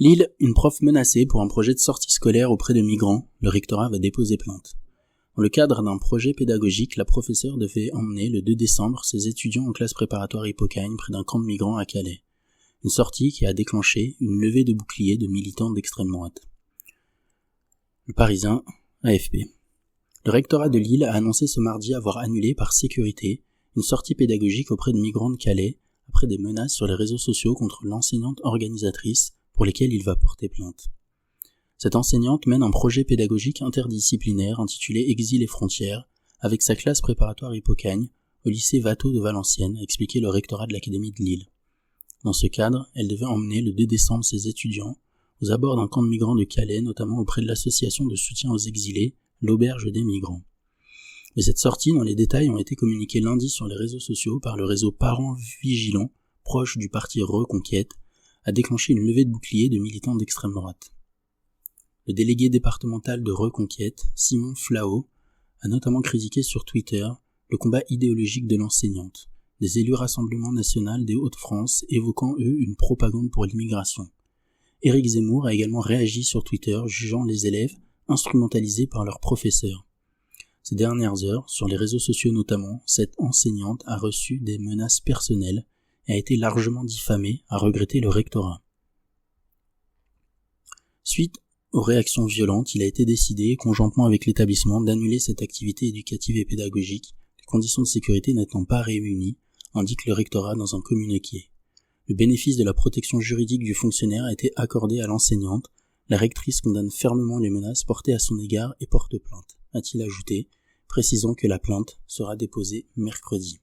Lille, une prof menacée pour un projet de sortie scolaire auprès de migrants, le rectorat va déposer plainte. Dans le cadre d'un projet pédagogique, la professeure devait emmener le 2 décembre ses étudiants en classe préparatoire Hippocagne près d'un camp de migrants à Calais. Une sortie qui a déclenché une levée de boucliers de militants d'extrême droite. Le Parisien, AFP. Le rectorat de Lille a annoncé ce mardi avoir annulé par sécurité une sortie pédagogique auprès de migrants de Calais après des menaces sur les réseaux sociaux contre l'enseignante organisatrice pour lesquelles il va porter plainte. Cette enseignante mène un projet pédagogique interdisciplinaire intitulé Exil et frontières avec sa classe préparatoire Hippocagne au lycée Watteau de Valenciennes, a expliqué le rectorat de l'Académie de Lille. Dans ce cadre, elle devait emmener le 2 décembre ses étudiants aux abords d'un camp de migrants de Calais, notamment auprès de l'association de soutien aux exilés, l'Auberge des migrants. Mais cette sortie, dont les détails ont été communiqués lundi sur les réseaux sociaux par le réseau Parents Vigilants, proche du parti Reconquête, a déclenché une levée de boucliers de militants d'extrême droite. Le délégué départemental de Reconquête, Simon Flao, a notamment critiqué sur Twitter le combat idéologique de l'enseignante, des élus Rassemblement National des Hauts-de-France évoquant eux une propagande pour l'immigration. Éric Zemmour a également réagi sur Twitter, jugeant les élèves instrumentalisés par leurs professeurs. Ces dernières heures, sur les réseaux sociaux notamment, cette enseignante a reçu des menaces personnelles et a été largement diffamée, a regretté le rectorat. Suite aux réactions violentes, il a été décidé, conjointement avec l'établissement, d'annuler cette activité éducative et pédagogique, les conditions de sécurité n'étant pas réunies, indique le rectorat dans un communiqué. Le bénéfice de la protection juridique du fonctionnaire a été accordé à l'enseignante. La rectrice condamne fermement les menaces portées à son égard et porte plainte, a-t-il ajouté, précisant que la plainte sera déposée mercredi.